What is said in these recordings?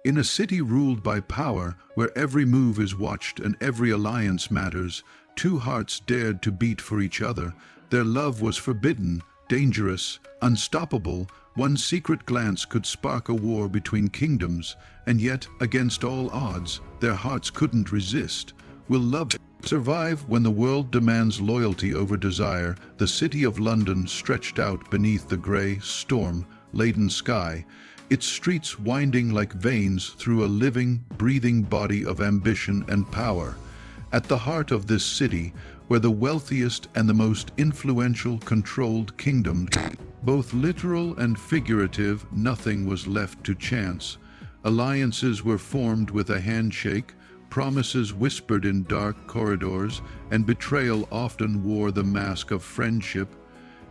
In a city ruled by power, where every move is watched and every alliance matters, two hearts dared to beat for each other. Their love was forbidden, dangerous, unstoppable. One secret glance could spark a war between kingdoms, and yet, against all odds, their hearts couldn't resist. Will love survive when the world demands loyalty over desire? The city of London stretched out beneath the grey, storm-laden sky, its streets winding like veins through a living, breathing body of ambition and power. At the heart of this city, where the wealthiest and the most influential controlled kingdoms, both literal and figurative, nothing was left to chance. Alliances were formed with a handshake, promises whispered in dark corridors, and betrayal often wore the mask of friendship.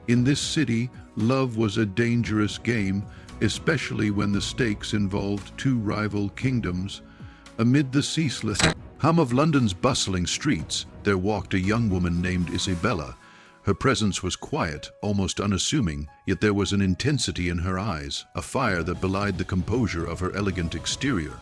In this city, love was a dangerous game, especially when the stakes involved two rival kingdoms. Amid the ceaseless hum of London's bustling streets, there walked a young woman named Isabella. Her presence was quiet, almost unassuming, yet there was an intensity in her eyes, a fire that belied the composure of her elegant exterior.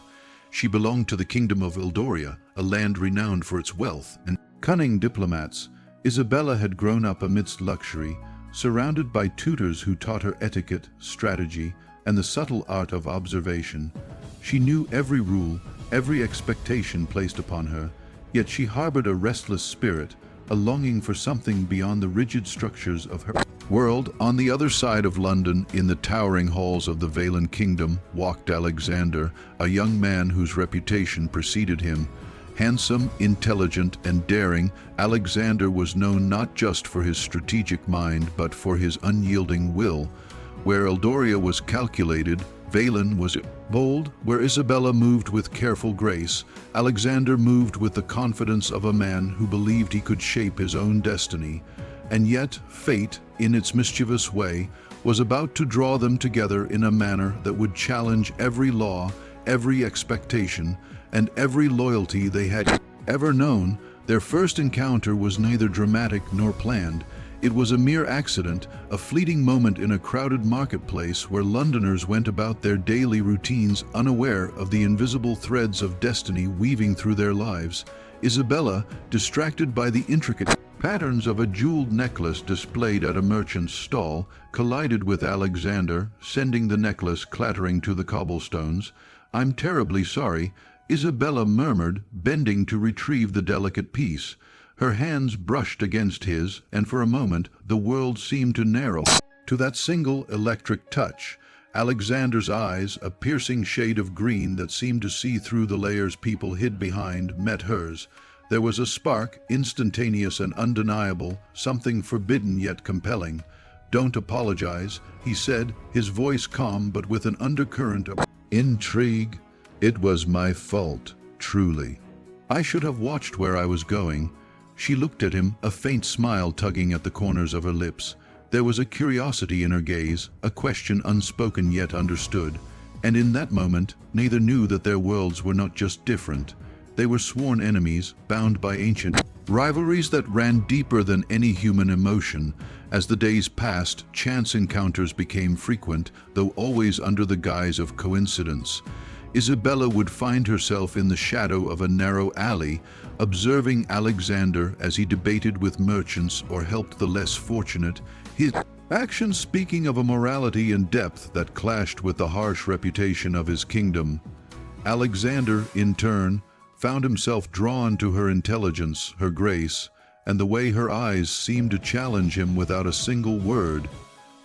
She belonged to the kingdom of Eldoria, a land renowned for its wealth and cunning diplomats. Isabella had grown up amidst luxury, surrounded by tutors who taught her etiquette, strategy, and the subtle art of observation. She knew every rule, every expectation placed upon her, yet she harbored a restless spirit, a longing for something beyond the rigid structures of her world. On the other side of London, in the towering halls of the Valen kingdom, walked Alexander, a young man whose reputation preceded him. Handsome, intelligent, and daring, Alexander was known not just for his strategic mind, but for his unyielding will. Where Eldoria was calculated, Valen was bold. Where Isabella moved with careful grace, Alexander moved with the confidence of a man who believed he could shape his own destiny. And yet, fate, in its mischievous way, was about to draw them together in a manner that would challenge every law, every expectation, and every loyalty they had ever known. Their first encounter was neither dramatic nor planned. It was a mere accident, a fleeting moment in a crowded marketplace where Londoners went about their daily routines unaware of the invisible threads of destiny weaving through their lives. Isabella, distracted by the intricate patterns of a jeweled necklace displayed at a merchant's stall, collided with Alexander, sending the necklace clattering to the cobblestones. "I'm terribly sorry," Isabella murmured, bending to retrieve the delicate piece. Her hands brushed against his, and for a moment the world seemed to narrow to that single electric touch. Alexander's eyes, a piercing shade of green that seemed to see through the layers people hid behind, met hers. There was a spark, instantaneous and undeniable, something forbidden yet compelling. "Don't apologize," he said, his voice calm but with an undercurrent of intrigue. "It was my fault, truly. I should have watched where I was going." She looked at him, a faint smile tugging at the corners of her lips. There was a curiosity in her gaze, a question unspoken yet understood. And in that moment, neither knew that their worlds were not just different. They were sworn enemies, bound by ancient rivalries that ran deeper than any human emotion. As the days passed, chance encounters became frequent, though always under the guise of coincidence. Isabella would find herself in the shadow of a narrow alley, observing Alexander as he debated with merchants or helped the less fortunate, his actions speaking of a morality and depth that clashed with the harsh reputation of his kingdom. Alexander, in turn, found himself drawn to her intelligence, her grace, and the way her eyes seemed to challenge him without a single word.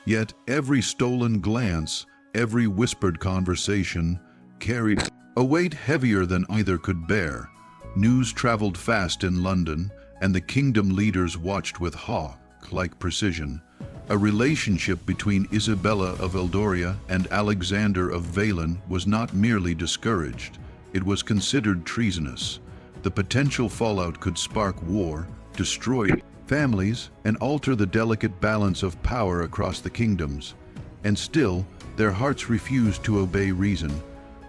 Yet every stolen glance, every whispered conversation, carried a weight heavier than either could bear. News traveled fast in London, and the kingdom leaders watched with hawk-like precision. A relationship between Isabella of Eldoria and Alexander of Valen was not merely discouraged, it was considered treasonous. The potential fallout could spark war, destroy families, and alter the delicate balance of power across the kingdoms. And still, their hearts refused to obey reason.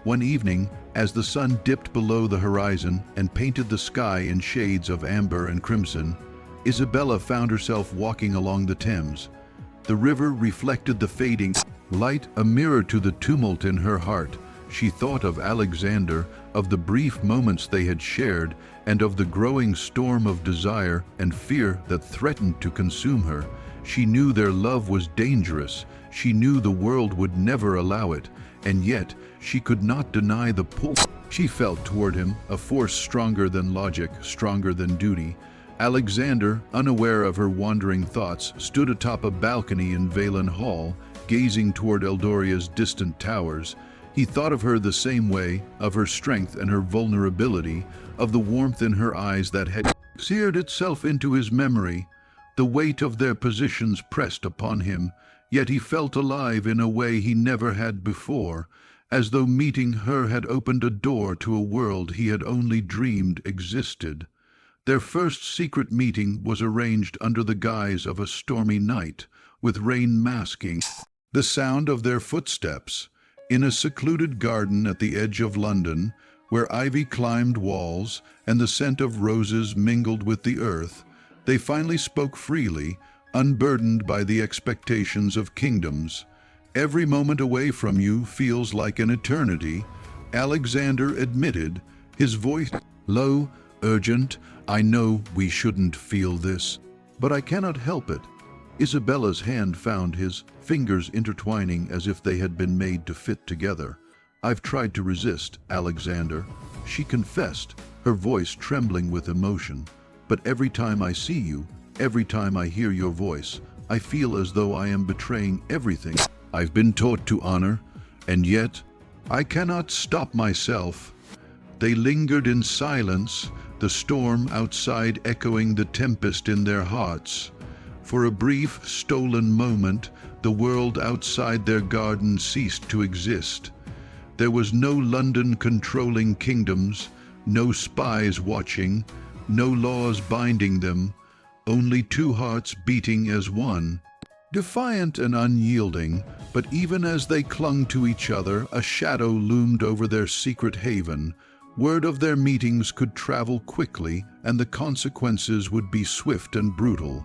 One evening, as the sun dipped below the horizon and painted the sky in shades of amber and crimson, Isabella found herself walking along the Thames. The river reflected the fading light, a mirror to the tumult in her heart. she thought of Alexander, of the brief moments they had shared, and of the growing storm of desire and fear that threatened to consume her. She knew their love was dangerous. She knew the world would never allow it, and yet she could not deny the pull she felt toward him, a force stronger than logic, stronger than duty. Alexander, unaware of her wandering thoughts, stood atop a balcony in Valen Hall, gazing toward Eldoria's distant towers. He thought of her the same way, of her strength and her vulnerability, of the warmth in her eyes that had seared itself into his memory. The weight of their positions pressed upon him, yet he felt alive in a way he never had before, as though meeting her had opened a door to a world he had only dreamed existed. Their first secret meeting was arranged under the guise of a stormy night, with rain masking the sound of their footsteps. In a secluded garden at the edge of London, where ivy climbed walls and the scent of roses mingled with the earth, they finally spoke freely, unburdened by the expectations of kingdoms. "Every moment away from you feels like an eternity," Alexander admitted, his voice low, urgent. "I know we shouldn't feel this, but I cannot help it." Isabella's hand found his, fingers intertwining as if they had been made to fit together. "I've tried to resist, Alexander," she confessed, her voice trembling with emotion. "But every time I see you, every time I hear your voice, I feel as though I am betraying everything I've been taught to honor, and yet I cannot stop myself." They lingered in silence, the storm outside echoing the tempest in their hearts. For a brief, stolen moment, the world outside their garden ceased to exist. There was no London controlling kingdoms, no spies watching, no laws binding them, only two hearts beating as one. Defiant and unyielding, but even as they clung to each other, a shadow loomed over their secret haven. Word of their meetings could travel quickly, and the consequences would be swift and brutal.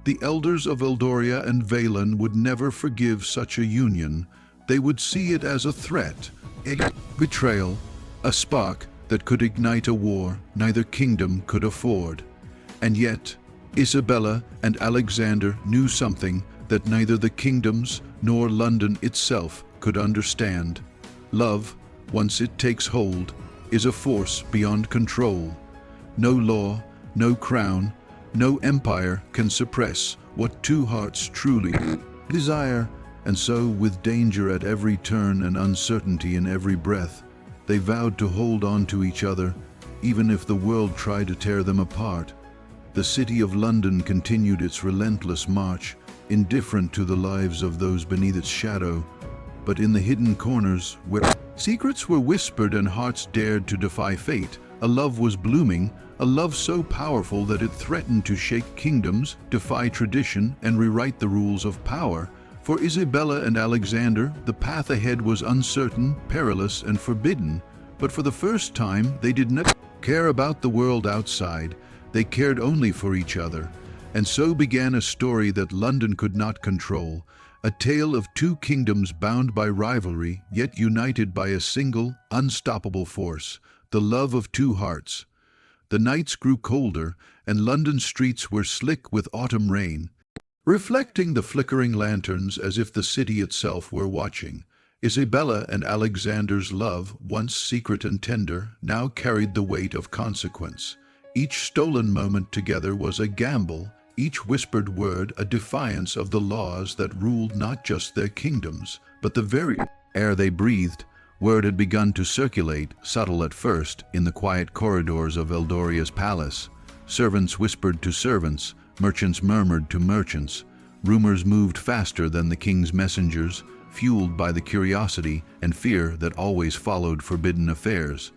The elders of Eldoria and Valen would never forgive such a union. They would see it as a threat, a betrayal, a spark that could ignite a war neither kingdom could afford. And yet, Isabella and Alexander knew something that neither the kingdoms nor London itself could understand. Love, once it takes hold, is a force beyond control. No law, no crown, no empire can suppress what two hearts truly desire. And so, with danger at every turn and uncertainty in every breath, they vowed to hold on to each other, even if the world tried to tear them apart. The city of London continued its relentless march, indifferent to the lives of those beneath its shadow. But in the hidden corners, where secrets were whispered and hearts dared to defy fate, a love was blooming, a love so powerful that it threatened to shake kingdoms, defy tradition, and rewrite the rules of power. For Isabella and Alexander, the path ahead was uncertain, perilous, and forbidden. But for the first time, they did not care about the world outside. They cared only for each other. And so began a story that London could not control, a tale of two kingdoms bound by rivalry, yet united by a single, unstoppable force, the love of two hearts. The nights grew colder, and London's streets were slick with autumn rain, reflecting the flickering lanterns as if the city itself were watching. Isabella and Alexander's love, once secret and tender, now carried the weight of consequence. Each stolen moment together was a gamble, each whispered word a defiance of the laws that ruled not just their kingdoms, but the very air they breathed. Word had begun to circulate, subtle at first, in the quiet corridors of Eldoria's palace. Servants whispered to servants, merchants murmured to merchants. Rumors moved faster than the king's messengers, fueled by the curiosity and fear that always followed forbidden affairs.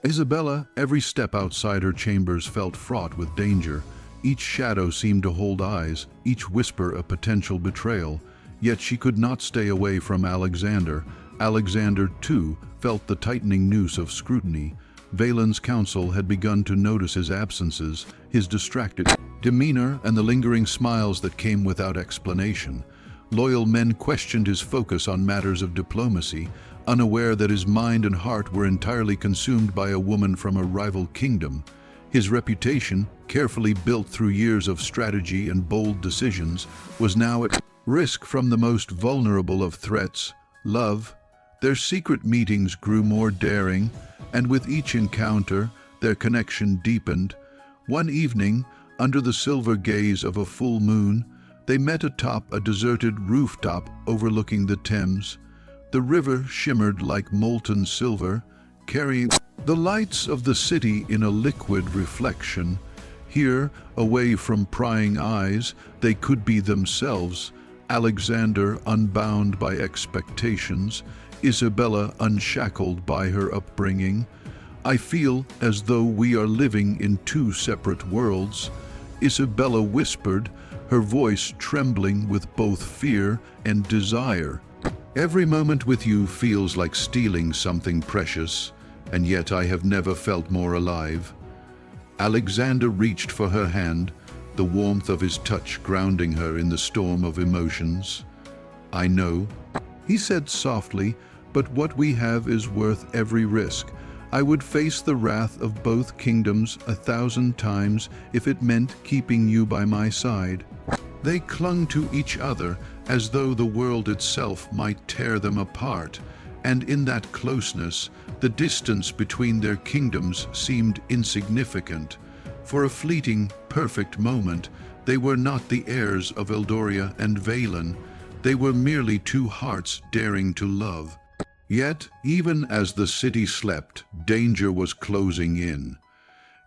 Isabella, every step outside her chambers felt fraught with danger. Each shadow seemed to hold eyes, each whisper a potential betrayal. Yet she could not stay away from Alexander. Alexander, too, felt the tightening noose of scrutiny. Valen's council had begun to notice his absences, his distracted demeanor, and the lingering smiles that came without explanation. Loyal men questioned his focus on matters of diplomacy, unaware that his mind and heart were entirely consumed by a woman from a rival kingdom. His reputation, carefully built through years of strategy and bold decisions, was now at risk from the most vulnerable of threats, love. Their secret meetings grew more daring, and with each encounter, their connection deepened. One evening, under the silver gaze of a full moon, they met atop a deserted rooftop overlooking the Thames. The river shimmered like molten silver, carrying the lights of the city in a liquid reflection. Here, away from prying eyes, they could be themselves. Alexander unbound by expectations, Isabella unshackled by her upbringing. I feel as though we are living in two separate worlds, Isabella whispered, her voice trembling with both fear and desire. Every moment with you feels like stealing something precious, and yet I have never felt more alive. Alexander reached for her hand, the warmth of his touch grounding her in the storm of emotions. I know, he said softly, but what we have is worth every risk. I would face the wrath of both kingdoms 1,000 times if it meant keeping you by my side. They clung to each other as though the world itself might tear them apart, and in that closeness, the distance between their kingdoms seemed insignificant. For a fleeting, perfect moment, they were not the heirs of Eldoria and Valen. They were merely two hearts daring to love. Yet, even as the city slept, danger was closing in.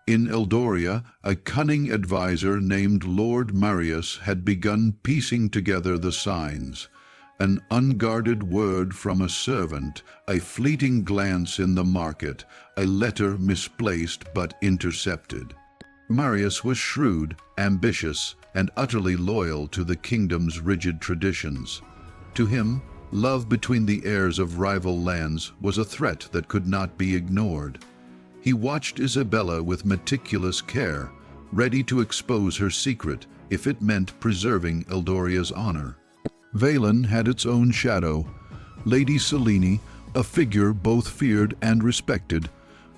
In Eldoria, a cunning advisor named Lord Marius had begun piecing together the signs. An unguarded word from a servant, a fleeting glance in the market, a letter misplaced but intercepted. Marius was shrewd, ambitious, and utterly loyal to the kingdom's rigid traditions. To him, love between the heirs of rival lands was a threat that could not be ignored. He watched Isabella with meticulous care, ready to expose her secret if it meant preserving Eldoria's honor. Valen had its own shadow. Lady Selene, a figure both feared and respected,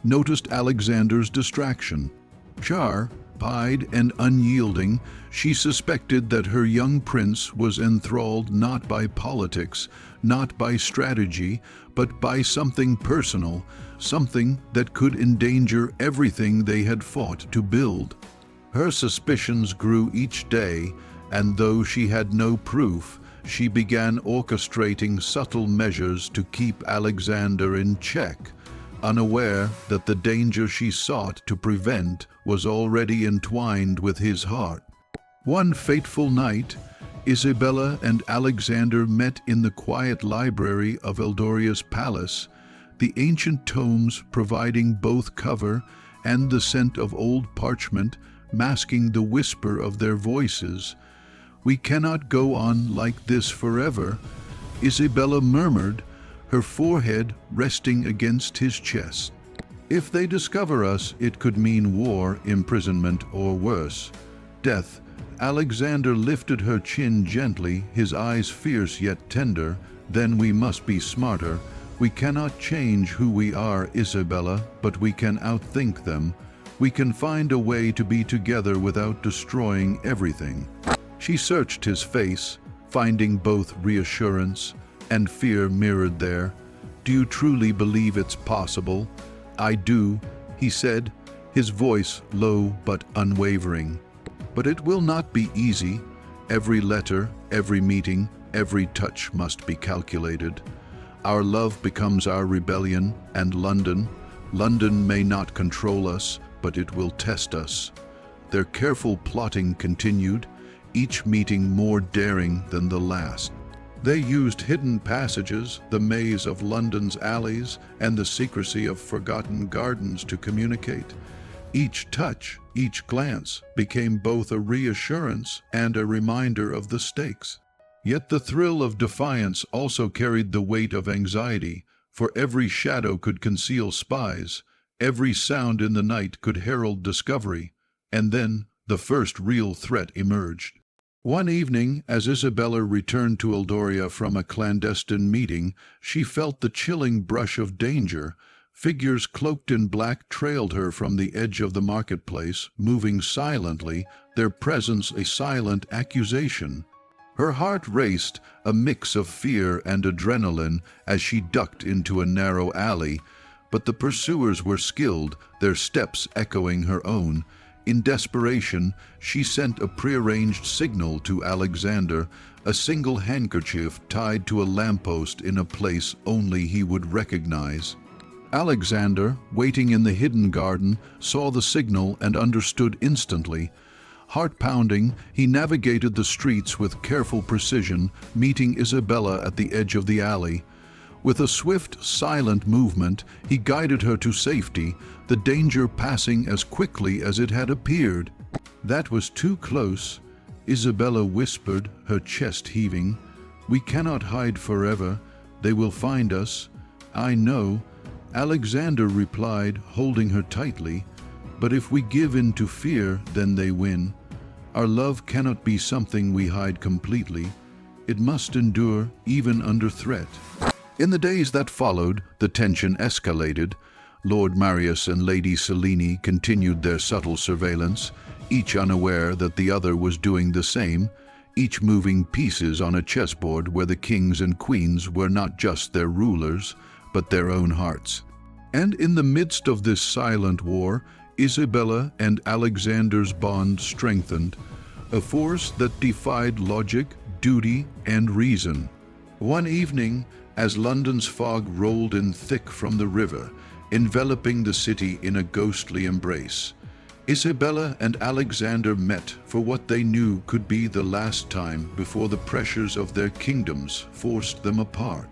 noticed Alexander's distraction. Pied and unyielding, she suspected that her young prince was enthralled not by politics, not by strategy, but by something personal, something that could endanger everything they had fought to build. Her suspicions grew each day, and though she had no proof, she began orchestrating subtle measures to keep Alexander in check, unaware that the danger she sought to prevent was already entwined with his heart. One fateful night, Isabella and Alexander met in the quiet library of Eldoria's palace, the ancient tomes providing both cover and the scent of old parchment masking the whisper of their voices. "We cannot go on like this forever," Isabella murmured, her forehead resting against his chest. "If they discover us, it could mean war, imprisonment, or worse, death." Alexander lifted her chin gently, his eyes fierce yet tender. "Then we must be smarter. We cannot change who we are, Isabella, but we can outthink them. We can find a way to be together without destroying everything." She searched his face, finding both reassurance and fear mirrored there. "Do you truly believe it's possible?" "I do," he said, his voice low but unwavering. "But it will not be easy. Every letter, every meeting, every touch must be calculated. Our love becomes our rebellion, and London may not control us, but it will test us." Their careful plotting continued, each meeting more daring than the last. They used hidden passages, the maze of London's alleys, and the secrecy of forgotten gardens to communicate. Each touch, each glance, became both a reassurance and a reminder of the stakes. Yet the thrill of defiance also carried the weight of anxiety, for every shadow could conceal spies, every sound in the night could herald discovery, and then the first real threat emerged. One evening, as Isabella returned to Eldoria from a clandestine meeting, she felt the chilling brush of danger. Figures cloaked in black trailed her from the edge of the marketplace, moving silently, their presence a silent accusation. Her heart raced, a mix of fear and adrenaline, as she ducked into a narrow alley, but the pursuers were skilled, their steps echoing her own. In desperation, she sent a prearranged signal to Alexander, a single handkerchief tied to a lamppost in a place only he would recognize. Alexander, waiting in the hidden garden, saw the signal and understood instantly. Heart-pounding, he navigated the streets with careful precision, meeting Isabella at the edge of the alley. With a swift, silent movement, he guided her to safety, the danger passing as quickly as it had appeared. "That was too close," Isabella whispered, her chest heaving. "We cannot hide forever. They will find us." "I know," Alexander replied, holding her tightly. "But if we give in to fear, then they win. Our love cannot be something we hide completely. It must endure, even under threat." In the days that followed, the tension escalated. Lord Marius and Lady Selene continued their subtle surveillance, each unaware that the other was doing the same, each moving pieces on a chessboard where the kings and queens were not just their rulers, but their own hearts. And in the midst of this silent war, Isabella and Alexander's bond strengthened, a force that defied logic, duty, and reason. One evening, as London's fog rolled in thick from the river, enveloping the city in a ghostly embrace, Isabella and Alexander met for what they knew could be the last time before the pressures of their kingdoms forced them apart.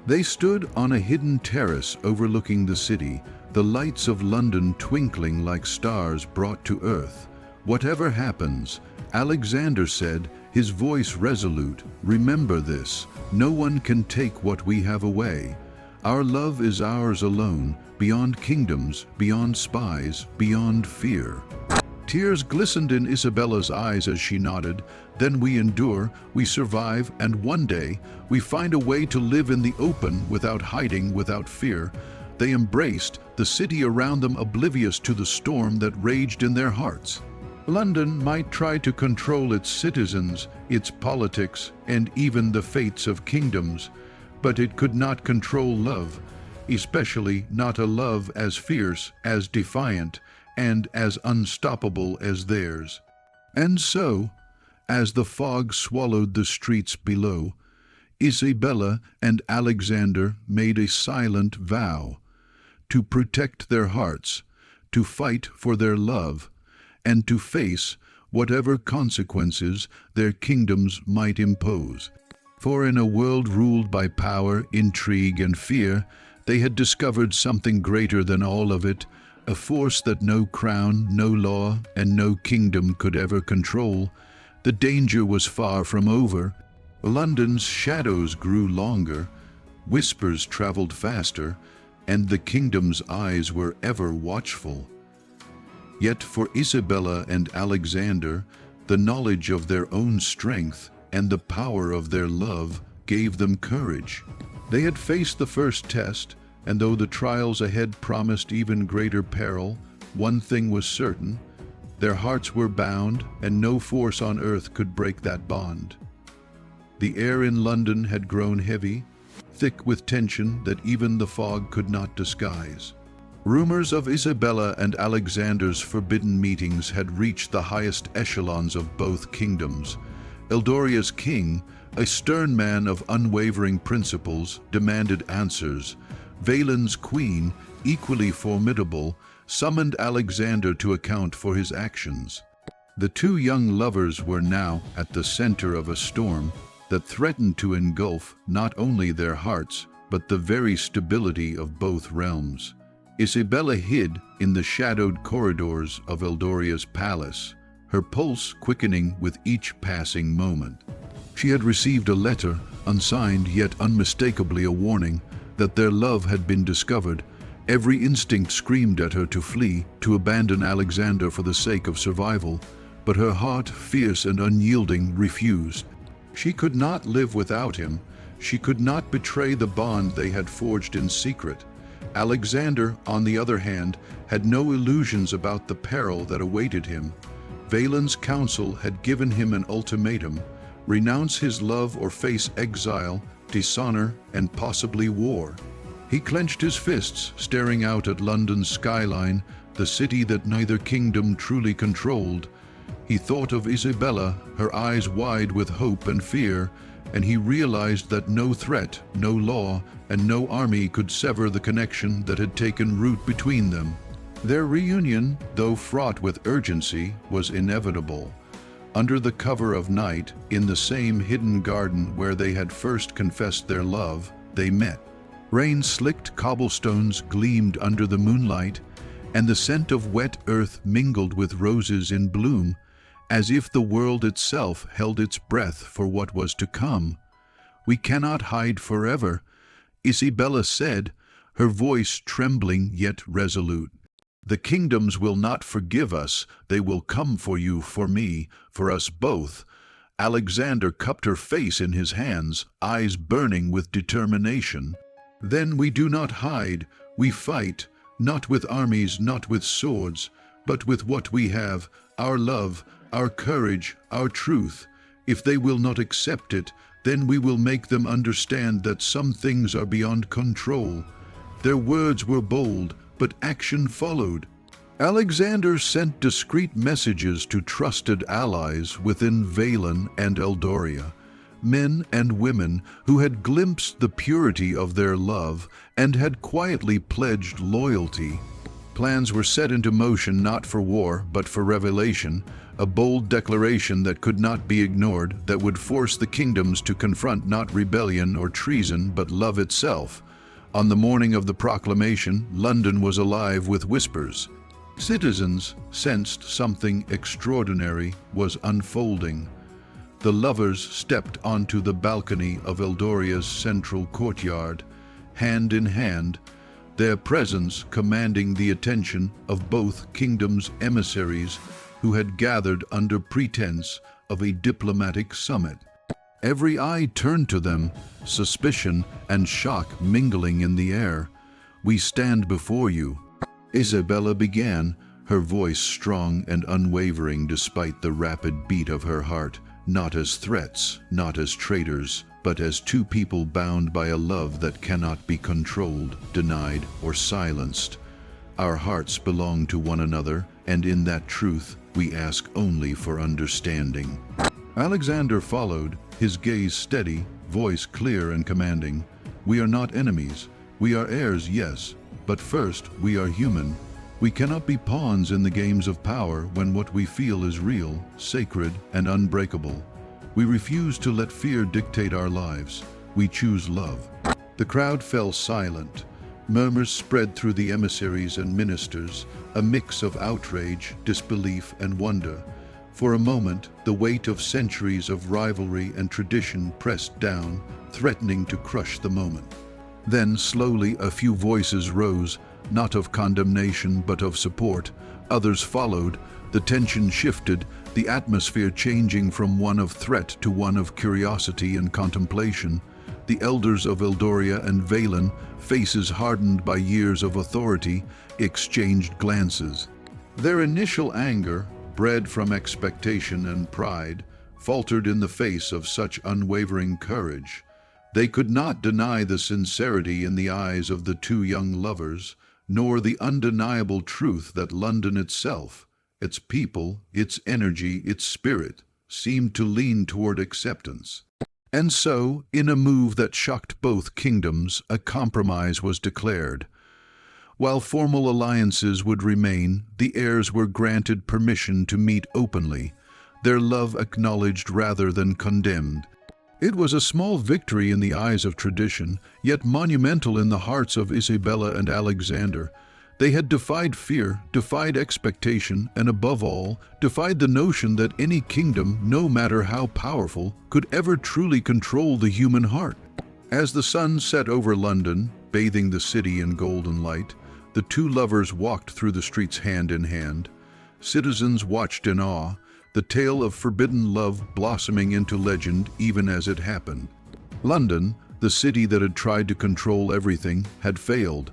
They stood on a hidden terrace overlooking the city, the lights of London twinkling like stars brought to earth. "Whatever happens," Alexander said, his voice resolute, "remember this. No one can take what we have away. Our love is ours alone, beyond kingdoms, beyond spies, beyond fear." Tears glistened in Isabella's eyes as she nodded. "Then we endure, we survive, and one day we find a way to live in the open without hiding, without fear." They embraced, the city around them oblivious to the storm that raged in their hearts. London might try to control its citizens, its politics, and even the fates of kingdoms, but it could not control love, especially not a love as fierce, as defiant, and as unstoppable as theirs. And so, as the fog swallowed the streets below, Isabella and Alexander made a silent vow to protect their hearts, to fight for their love, and to face whatever consequences their kingdoms might impose. For in a world ruled by power, intrigue, and fear, they had discovered something greater than all of it, a force that no crown, no law, and no kingdom could ever control. The danger was far from over. London's shadows grew longer, whispers traveled faster, and the kingdom's eyes were ever watchful. Yet for Isabella and Alexander, the knowledge of their own strength and the power of their love gave them courage. They had faced the first test, and though the trials ahead promised even greater peril, one thing was certain: their hearts were bound, and no force on earth could break that bond. The air in London had grown heavy, thick with tension that even the fog could not disguise. Rumors of Isabella and Alexander's forbidden meetings had reached the highest echelons of both kingdoms. Eldoria's king, a stern man of unwavering principles, demanded answers. Valen's queen, equally formidable, summoned Alexander to account for his actions. The two young lovers were now at the center of a storm that threatened to engulf not only their hearts, but the very stability of both realms. Isabella hid in the shadowed corridors of Eldoria's palace, her pulse quickening with each passing moment. She had received a letter, unsigned yet unmistakably a warning, that their love had been discovered. Every instinct screamed at her to flee, to abandon Alexander for the sake of survival. but her heart, fierce and unyielding, refused. She could not live without him. She could not betray the bond they had forged in secret. Alexander, on the other hand, had no illusions about the peril that awaited him. Valen's counsel had given him an ultimatum: renounce his love or face exile, dishonor, and possibly war. He clenched his fists, staring out at London's skyline, the city that neither kingdom truly controlled. He thought of Isabella, her eyes wide with hope and fear, and he realized that no threat, no law, and no army could sever the connection that had taken root between them. Their reunion, though fraught with urgency, was inevitable. Under the cover of night, in the same hidden garden where they had first confessed their love, they met. Rain-slicked cobblestones gleamed under the moonlight, and the scent of wet earth mingled with roses in bloom, as if the world itself held its breath for what was to come. "We cannot hide forever," Isabella said, her voice trembling yet resolute. "The kingdoms will not forgive us. They will come for you, for me, for us both." Alexander cupped her face in his hands, eyes burning with determination. "Then we do not hide. We fight, not with armies, not with swords, but with what we have, our love, our courage, our truth. If they will not accept it, then we will make them understand that some things are beyond control." Their words were bold, but action followed. Alexander sent discreet messages to trusted allies within Valen and Eldoria, men and women who had glimpsed the purity of their love and had quietly pledged loyalty. Plans were set into motion not for war, but for revelation, a bold declaration that could not be ignored, that would force the kingdoms to confront not rebellion or treason, but love itself. On the morning of the proclamation, London was alive with whispers. Citizens sensed something extraordinary was unfolding. The lovers stepped onto the balcony of Eldoria's central courtyard, hand in hand, their presence commanding the attention of both kingdoms' emissaries who had gathered under pretense of a diplomatic summit. Every eye turned to them, suspicion and shock mingling in the air. "We stand before you," Isabella began, her voice strong and unwavering despite the rapid beat of her heart, "not as threats, not as traitors, but as two people bound by a love that cannot be controlled, denied, or silenced. Our hearts belong to one another, and in that truth we ask only for understanding." Alexander followed, his gaze steady, voice clear and commanding. "We are not enemies. We are heirs, yes, but first we are human. We cannot be pawns in the games of power when what we feel is real, sacred, and unbreakable. We refuse to let fear dictate our lives. We choose love." The crowd fell silent. Murmurs spread through the emissaries and ministers, a mix of outrage, disbelief, and wonder. For a moment, the weight of centuries of rivalry and tradition pressed down, threatening to crush the moment. Then, slowly, a few voices rose, not of condemnation but of support. Others followed. The tension shifted, the atmosphere changing from one of threat to one of curiosity and contemplation. The elders of Eldoria and Valen, faces hardened by years of authority, exchanged glances. Their initial anger, bred from expectation and pride, faltered in the face of such unwavering courage. They could not deny the sincerity in the eyes of the two young lovers, nor the undeniable truth that London itself, its people, its energy, its spirit, seemed to lean toward acceptance. And so, in a move that shocked both kingdoms, a compromise was declared. While formal alliances would remain, the heirs were granted permission to meet openly, their love acknowledged rather than condemned. It was a small victory in the eyes of tradition, yet monumental in the hearts of Isabella and Alexander. They had defied fear, defied expectation, and above all, defied the notion that any kingdom, no matter how powerful, could ever truly control the human heart. As the sun set over London, bathing the city in golden light, the two lovers walked through the streets hand in hand. Citizens watched in awe, the tale of forbidden love blossoming into legend even as it happened. London, the city that had tried to control everything, had failed.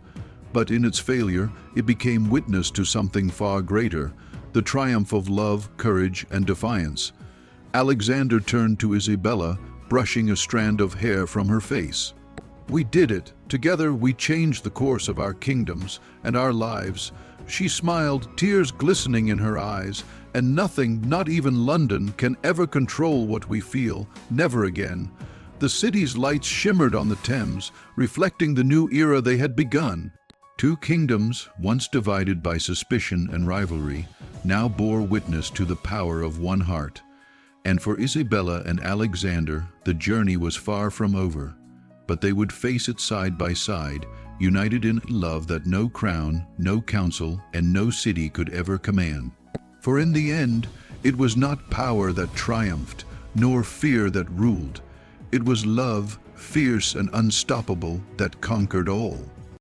But in its failure, it became witness to something far greater, the triumph of love, courage, and defiance. Alexander turned to Isabella, brushing a strand of hair from her face. "We did it. Together we changed the course of our kingdoms and our lives." She smiled, tears glistening in her eyes. "And nothing, not even London, can ever control what we feel. Never again." The city's lights shimmered on the Thames, reflecting the new era they had begun. Two kingdoms, once divided by suspicion and rivalry, now bore witness to the power of one heart. And for Isabella and Alexander, the journey was far from over. But they would face it side by side, united in love that no crown, no council, and no city could ever command. For in the end, it was not power that triumphed, nor fear that ruled. It was love, fierce and unstoppable, that conquered all.